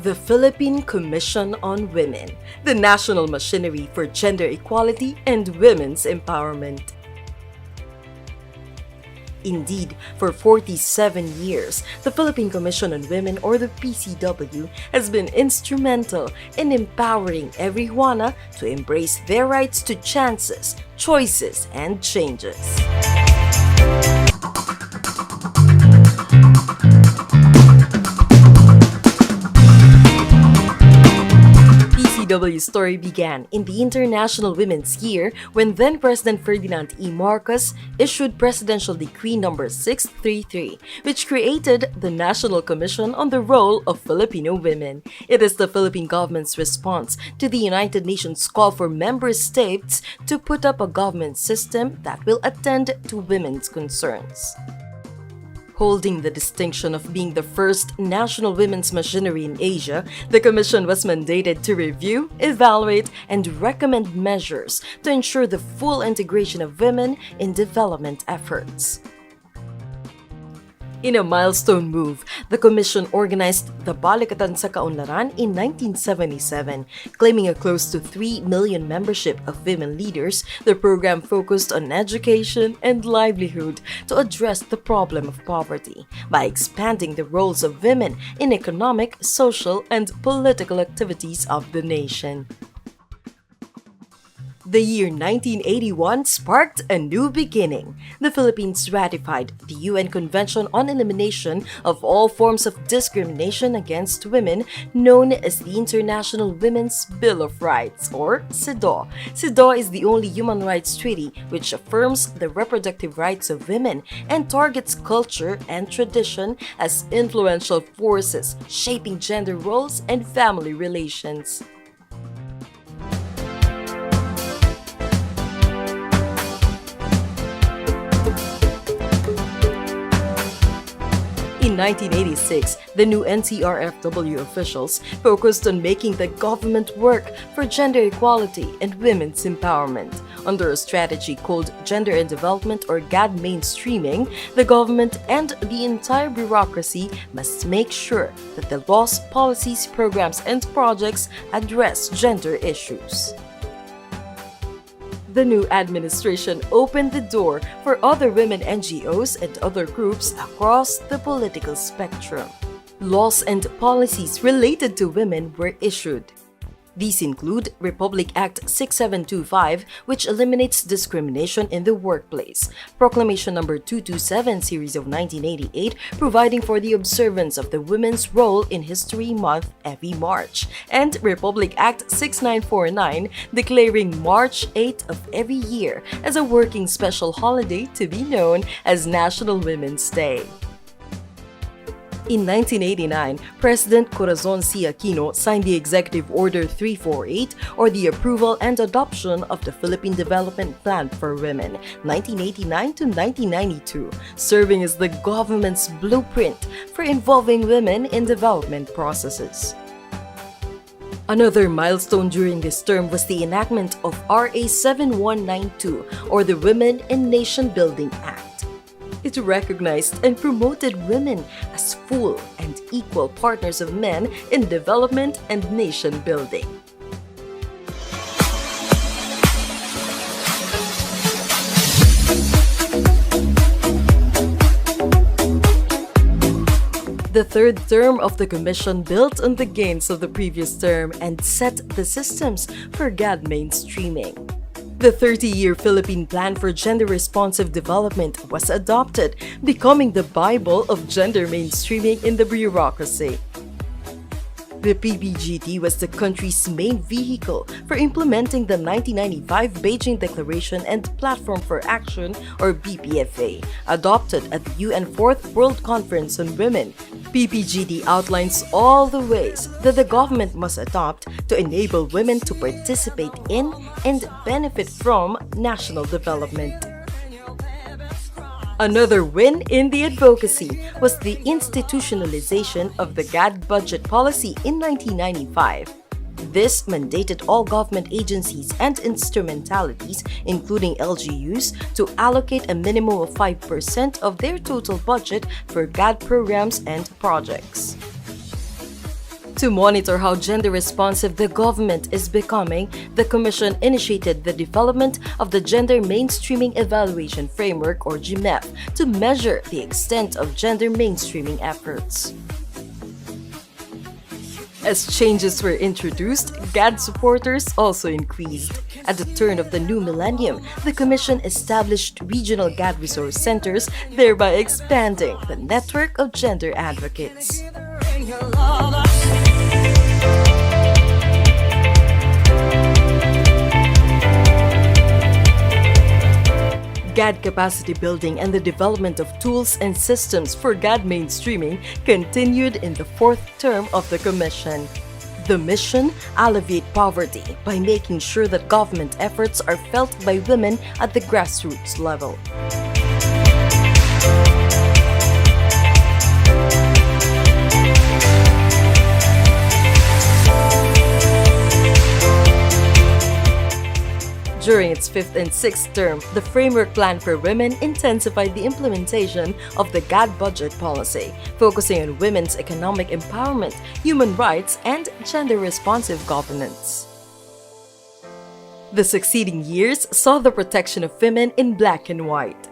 The Philippine Commission on Women, the national machinery for gender equality and women's empowerment. Indeed, for 47 years, the Philippine Commission on Women, or the PCW, has been instrumental in empowering every Juana to embrace their rights to chances, choices, and changes. PCW's story began in the International Women's Year when then-President Ferdinand E. Marcos issued Presidential Decree No. 633, which created the National Commission on the Role of Filipino Women. It is the Philippine government's response to the United Nations call for member states to put up a government system that will attend to women's concerns. Holding the distinction of being the first national women's machinery in Asia, the Commission was mandated to review, evaluate, and recommend measures to ensure the full integration of women in development efforts. In a milestone move, the Commission organized the Balikatan sa Kaunlaran in 1977. Claiming a close to 3 million membership of women leaders, the program focused on education and livelihood to address the problem of poverty by expanding the roles of women in economic, social, and political activities of the nation. The year 1981 sparked a new beginning. The Philippines ratified the UN Convention on Elimination of All Forms of Discrimination Against Women, known as the International Women's Bill of Rights, or CEDAW. CEDAW is the only human rights treaty which affirms the reproductive rights of women and targets culture and tradition as influential forces shaping gender roles and family relations. In 1986, the new NCRFW officials focused on making the government work for gender equality and women's empowerment. Under a strategy called Gender and Development, or GAD mainstreaming, the government and the entire bureaucracy must make sure that the laws, policies, programs, and projects address gender issues. The new administration opened the door for other women NGOs and other groups across the political spectrum. Laws and policies related to women were issued. These include Republic Act 6725, which eliminates discrimination in the workplace, Proclamation No. 227 Series of 1988, providing for the observance of the women's role in History Month every March, and Republic Act 6949, declaring March 8 of every year as a working special holiday to be known as National Women's Day. In 1989, President Corazon C. Aquino signed the Executive Order 348, or the Approval and Adoption of the Philippine Development Plan for Women, 1989 to 1992, serving as the government's blueprint for involving women in development processes. Another milestone during this term was the enactment of RA 7192, or the Women and Nation Building Act. It recognized and promoted women as full and equal partners of men in development and nation building. The third term of the Commission built on the gains of the previous term and set the systems for GAD mainstreaming. The 30-year Philippine Plan for Gender-Responsive Development was adopted, becoming the Bible of gender mainstreaming in the bureaucracy. The PBGD was the country's main vehicle for implementing the 1995 Beijing Declaration and Platform for Action, or BPFA, adopted at the UN Fourth World Conference on Women. PBGD outlines all the ways that the government must adopt to enable women to participate in and benefit from national development. Another win in the advocacy was the institutionalization of the GAD budget policy in 1995. This mandated all government agencies and instrumentalities, including LGUs, to allocate a minimum of 5% of their total budget for GAD programs and projects. To monitor how gender-responsive the government is becoming, the Commission initiated the development of the Gender Mainstreaming Evaluation Framework or GMEF to measure the extent of gender mainstreaming efforts. As changes were introduced, GAD supporters also increased. At the turn of the new millennium, the Commission established regional GAD resource centers, thereby expanding the network of gender advocates. GAD capacity building and the development of tools and systems for GAD mainstreaming continued in the fourth term of the Commission. The mission: alleviate poverty by making sure that government efforts are felt by women at the grassroots level. During its fifth and sixth term, the Framework Plan for Women intensified the implementation of the GAD budget policy, focusing on women's economic empowerment, human rights, and gender-responsive governance. The succeeding years saw the protection of women in black and white.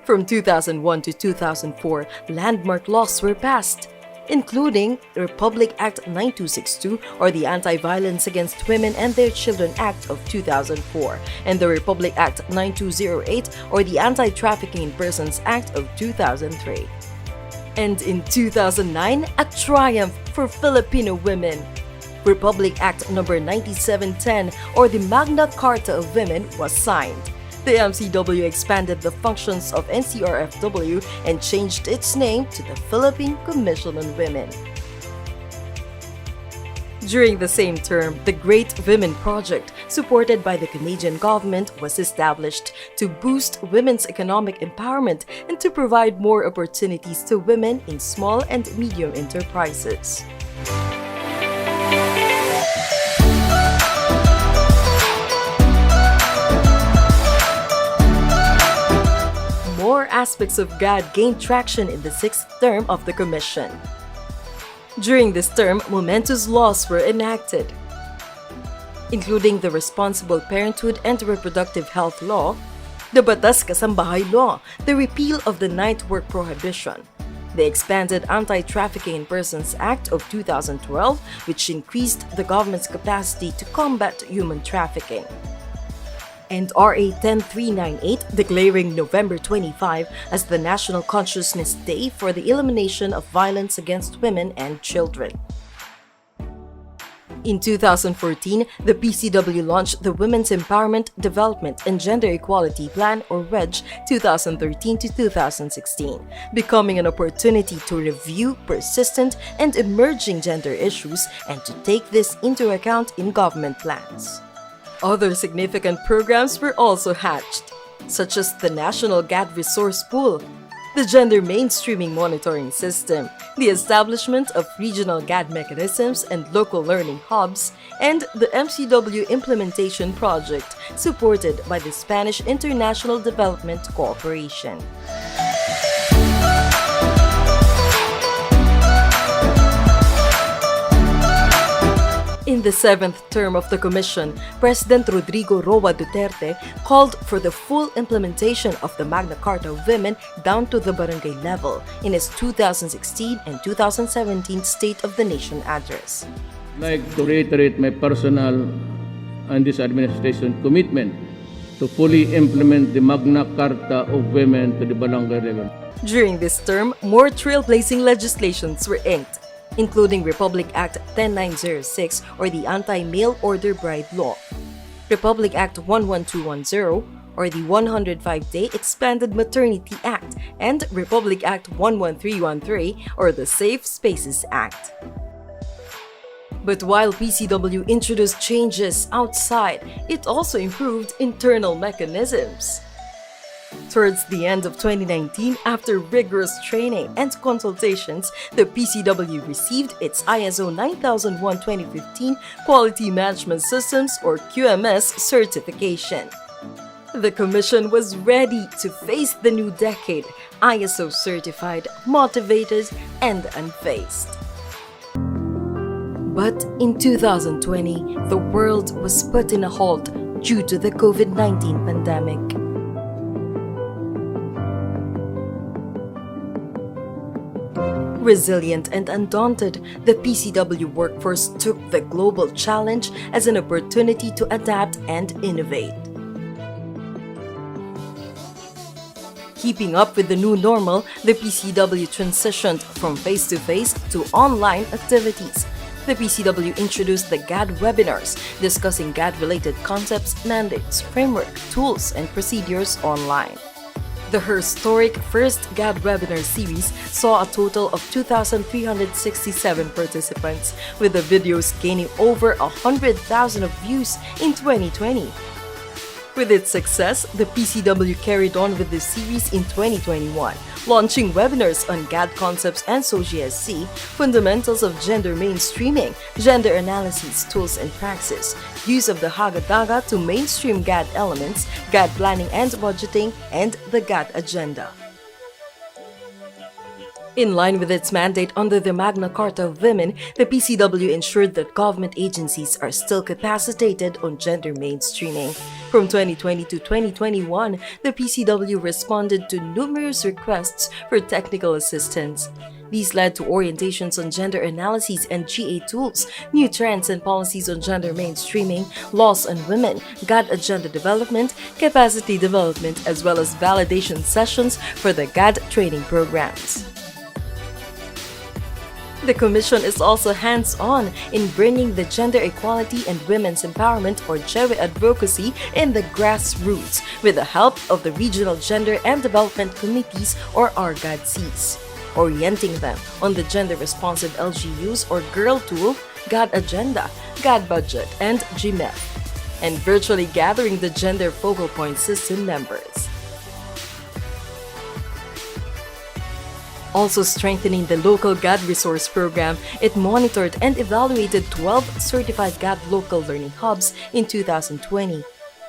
From 2001 to 2004, landmark laws were passed, including the Republic Act 9262 or the Anti-Violence Against Women and Their Children Act of 2004 and the Republic Act 9208 or the Anti-Trafficking in Persons Act of 2003. And in 2009, a triumph for Filipino women. Republic Act No. 9710 or the Magna Carta of Women was signed. The MCW expanded the functions of NCRFW and changed its name to the Philippine Commission on Women. During the same term, the Great Women Project, supported by the Canadian government, was established to boost women's economic empowerment and to provide more opportunities to women in small and medium enterprises. More aspects of GAD gained traction in the sixth term of the Commission. During this term, momentous laws were enacted, including the Responsible Parenthood and Reproductive Health Law, the Batas Kasambahay Law, the repeal of the Night Work Prohibition, the expanded Anti-Trafficking in Persons Act of 2012, which increased the government's capacity to combat human trafficking, and RA 10398 declaring November 25 as the National Consciousness Day for the elimination of violence against women and children. In 2014, the PCW launched the Women's Empowerment, Development and Gender Equality Plan or WEDGE 2013 to 2016, becoming an opportunity to review persistent and emerging gender issues and to take this into account in government plans. Other significant programs were also hatched, such as the National GAD Resource Pool, the Gender Mainstreaming Monitoring System, the establishment of regional GAD mechanisms and local learning hubs, and the MCW Implementation Project, supported by the Spanish International Development Cooperation. In the seventh term of the Commission, President Rodrigo Roa Duterte called for the full implementation of the Magna Carta of Women down to the barangay level in his 2016 and 2017 State of the Nation address. I'd like to reiterate my personal and this administration commitment to fully implement the Magna Carta of Women to the barangay level. During this term, more trailblazing legislations were inked, including Republic Act 10906 or the Anti-Mail Order Bride Law, Republic Act 11210 or the 105-Day Expanded Maternity Act, and Republic Act 11313 or the Safe Spaces Act. But while PCW introduced changes outside, it also improved internal mechanisms. Towards the end of 2019, after rigorous training and consultations, the PCW received its ISO 9001:2015 Quality Management Systems or QMS certification. The Commission was ready to face the new decade, ISO certified, motivated, and unfazed. But in 2020, the world was put in a halt due to the COVID-19 pandemic. Resilient and undaunted, the PCW workforce took the global challenge as an opportunity to adapt and innovate. Keeping up with the new normal, the PCW transitioned from face-to-face to online activities. The PCW introduced the GAD webinars, discussing GAD-related concepts, mandates, framework, tools, and procedures online. The historic first GAD webinar series saw a total of 2,367 participants, with the videos gaining over 100,000 views in 2020. With its success, the PCW carried on with the series in 2021, launching webinars on GAD concepts and SOGIESC, fundamentals of gender mainstreaming, gender analysis, tools and praxis, use of the Hagadaga to mainstream GAD elements, GAD planning and budgeting, and the GAD agenda. In line with its mandate under the Magna Carta of Women, the PCW ensured that government agencies are still capacitated on gender mainstreaming. From 2020 to 2021, the PCW responded to numerous requests for technical assistance. These led to orientations on gender analyses and GA tools, new trends and policies on gender mainstreaming, laws on women, GAD agenda development, capacity development, as well as validation sessions for the GAD training programs. The Commission is also hands-on in bringing the gender equality and women's empowerment or GEWE advocacy in the grassroots with the help of the Regional Gender and Development Committees or RGADCs, orienting them on the gender-responsive LGUs or Girl Tool, GAD Agenda, GAD Budget, and GMEF, and virtually gathering the Gender Focal Point System members. Also strengthening the local GAD resource program, it monitored and evaluated 12 certified GAD local learning hubs in 2020.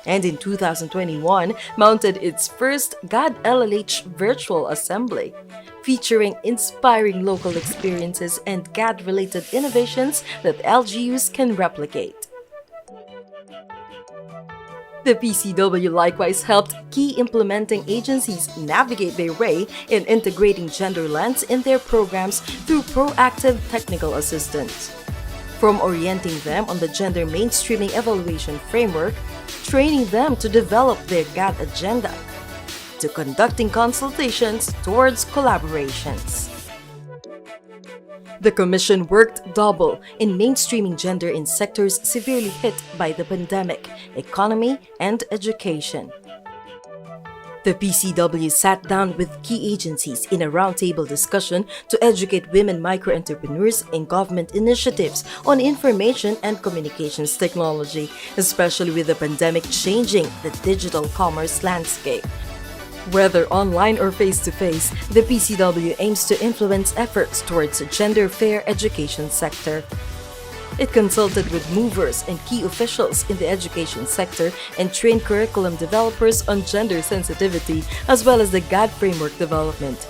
And in 2021, mounted its first GAD LLH virtual assembly, featuring inspiring local experiences and GAD-related innovations that LGUs can replicate. The PCW likewise helped key implementing agencies navigate their way in integrating gender lens in their programs through proactive technical assistance. From orienting them on the gender mainstreaming evaluation framework, training them to develop their GAD agenda, to conducting consultations towards collaborations. The Commission worked double in mainstreaming gender in sectors severely hit by the pandemic, economy, and education. The PCW sat down with key agencies in a roundtable discussion to educate women micro-entrepreneurs in government initiatives on information and communications technology, especially with the pandemic changing the digital commerce landscape. Whether online or face-to-face, the PCW aims to influence efforts towards a gender-fair education sector. It consulted with movers and key officials in the education sector and trained curriculum developers on gender sensitivity as well as the GAD framework development.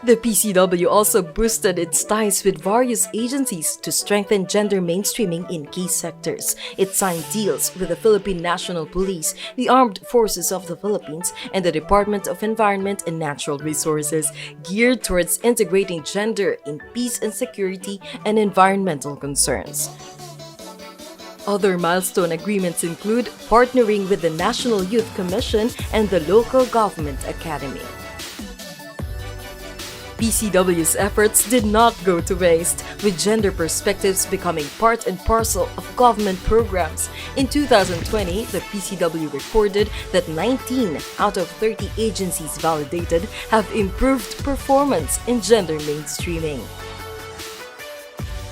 The PCW also boosted its ties with various agencies to strengthen gender mainstreaming in key sectors. It signed deals with the Philippine National Police, the Armed Forces of the Philippines, and the Department of Environment and Natural Resources, geared towards integrating gender in peace and security and environmental concerns. Other milestone agreements include partnering with the National Youth Commission and the Local Government Academy. PCW's efforts did not go to waste, with gender perspectives becoming part and parcel of government programs. In 2020, the PCW reported that 19 out of 30 agencies validated have improved performance in gender mainstreaming.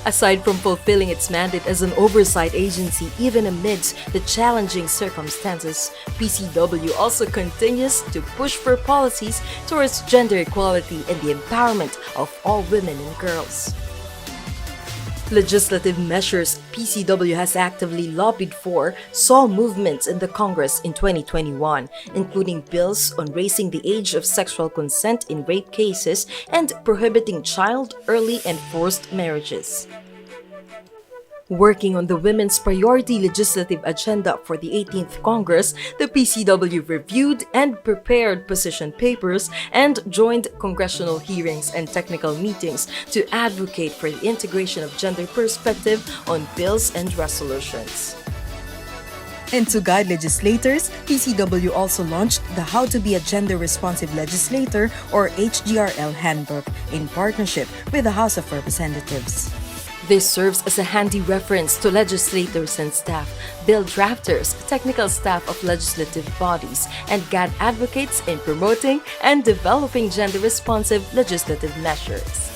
Aside from fulfilling its mandate as an oversight agency even amidst the challenging circumstances, PCW also continues to push for policies towards gender equality and the empowerment of all women and girls. Legislative measures PCW has actively lobbied for saw movements in the Congress in 2021, including bills on raising the age of sexual consent in rape cases and prohibiting child, early, and forced marriages. Working on the Women's Priority Legislative Agenda for the 18th Congress, the PCW reviewed and prepared position papers and joined congressional hearings and technical meetings to advocate for the integration of gender perspective on bills and resolutions. And to guide legislators, PCW also launched the How to Be a Gender Responsive Legislator or HGRL Handbook in partnership with the House of Representatives. This serves as a handy reference to legislators and staff, bill drafters, technical staff of legislative bodies, and GAD advocates in promoting and developing gender-responsive legislative measures.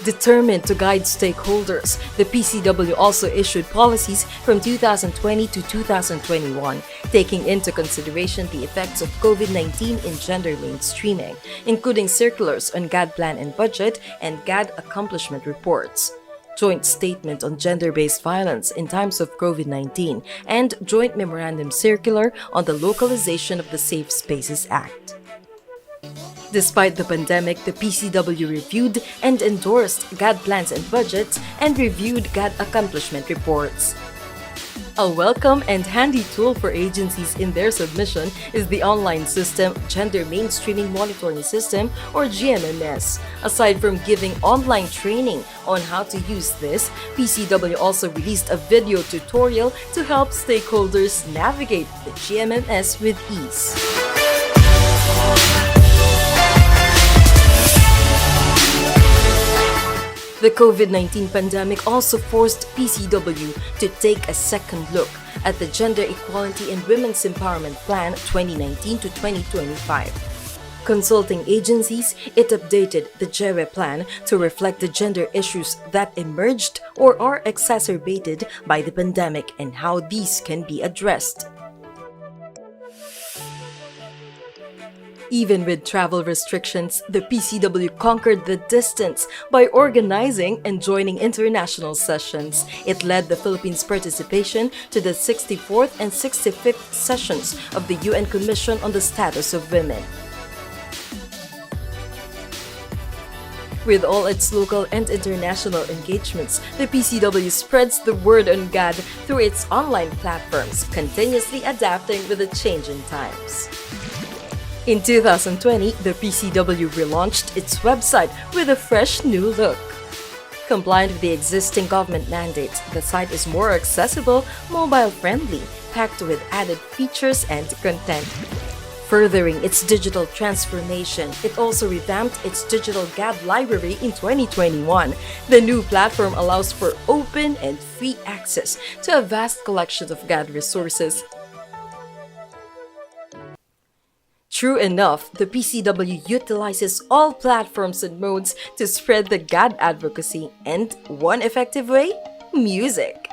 Determined to guide stakeholders, the PCW also issued policies from 2020 to 2021, taking into consideration the effects of COVID-19 in gender mainstreaming, including circulars on GAD Plan and Budget and GAD Accomplishment Reports, Joint Statement on Gender-Based Violence in Times of COVID-19, and Joint Memorandum Circular on the Localization of the Safe Spaces Act. Despite the pandemic, the PCW reviewed and endorsed GAD plans and budgets and reviewed GAD accomplishment reports. A welcome and handy tool for agencies in their submission is the online system Gender Mainstreaming Monitoring System or GMMS. Aside from giving online training on how to use this, PCW also released a video tutorial to help stakeholders navigate the GMMS with ease. The COVID-19 pandemic also forced PCW to take a second look at the Gender Equality and Women's Empowerment Plan 2019 to 2025. Consulting agencies, it updated the GERE plan to reflect the gender issues that emerged or are exacerbated by the pandemic and how these can be addressed. Even with travel restrictions, the PCW conquered the distance by organizing and joining international sessions. It led the Philippines' participation to the 64th and 65th sessions of the UN Commission on the Status of Women. With all its local and international engagements, the PCW spreads the word on GAD through its online platforms, continuously adapting with the changing times. In 2020, the PCW relaunched its website with a fresh new look. Compliant with the existing government mandates, the site is more accessible, mobile-friendly, packed with added features and content. Furthering its digital transformation, it also revamped its digital GAD library in 2021. The new platform allows for open and free access to a vast collection of GAD resources. True enough, the PCW utilizes all platforms and modes to spread the GAD advocacy, and one effective way? Music.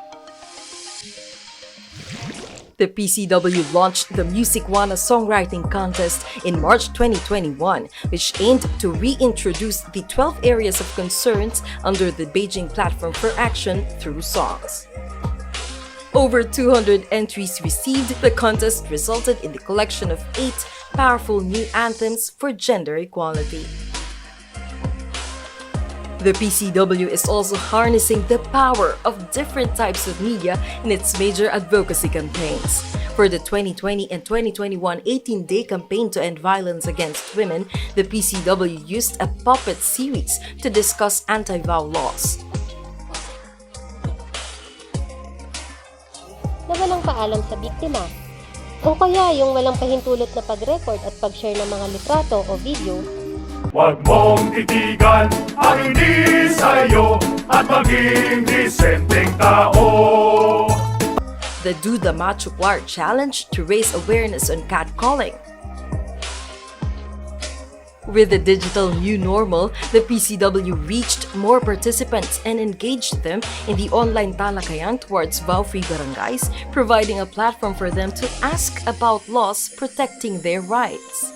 The PCW launched the Musicwana Songwriting Contest in March 2021, which aimed to reintroduce the 12 areas of concerns under the Beijing Platform for Action through songs. Over 200 entries received. The contest resulted in the collection of 8 powerful new anthems for gender equality. The PCW is also harnessing the power of different types of media in its major advocacy campaigns. For the 2020 and 2021 18-day campaign to end violence against women, the PCW used a puppet series to discuss anti-vow laws. Na walang paalam sa biktima, o kaya yung walang pahintulot na pag-record at pag-share ng mga litrato o video. Huwag mong titigan ang hindi sa'yo at maging disenteng tao. The Do the Macho Choir Challenge to raise awareness on catcalling. With the digital new normal, the PCW reached more participants and engaged them in the online talakayan towards vow-free barangays, providing a platform for them to ask about laws protecting their rights.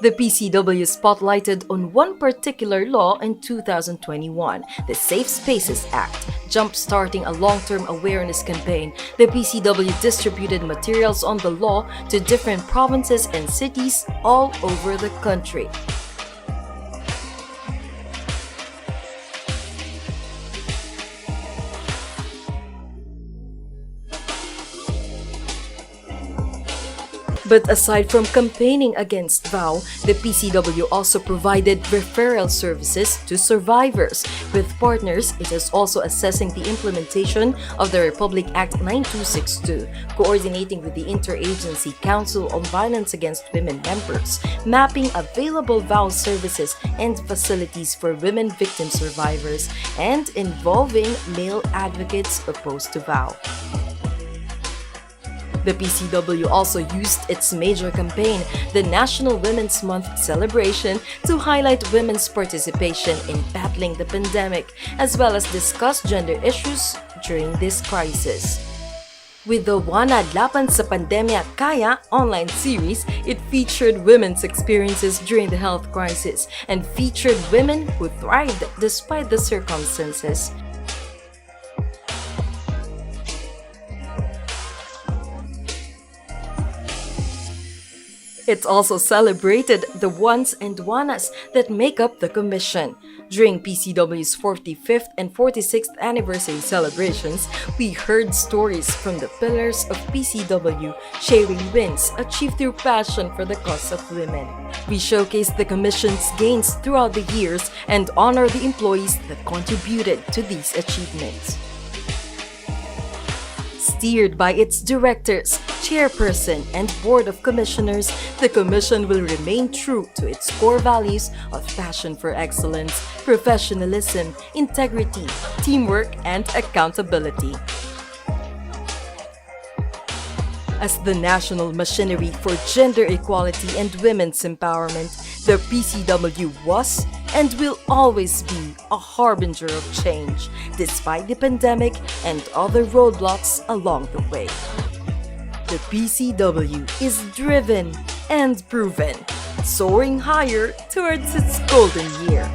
The PCW spotlighted on one particular law in 2021, the Safe Spaces Act. Jump-starting a long-term awareness campaign, the PCW distributed materials on the law to different provinces and cities all over the country. But aside from campaigning against VOW, the PCW also provided referral services to survivors. With partners, it is also assessing the implementation of the Republic Act 9262, coordinating with the Interagency Council on Violence Against Women members, mapping available VOW services and facilities for women victim survivors, and involving male advocates opposed to VOW. The PCW also used its major campaign, the National Women's Month celebration, to highlight women's participation in battling the pandemic, as well as discuss gender issues during this crisis. With the Wanad Laban sa Pandemya Kaya online series, it featured women's experiences during the health crisis and featured women who thrived despite the circumstances. It also celebrated the ones and wanas that make up the commission. During PCW's 45th and 46th anniversary celebrations, we heard stories from the pillars of PCW sharing wins achieved through passion for the cause of women. We showcased the commission's gains throughout the years and honor the employees that contributed to these achievements. Steered by its directors, chairperson, and board of commissioners, the commission will remain true to its core values of passion for excellence, professionalism, integrity, teamwork, and accountability. As the national machinery for gender equality and women's empowerment, the PCW was and will always be a harbinger of change, despite the pandemic and other roadblocks along the way. The PCW is driven and proven, soaring higher towards its golden year.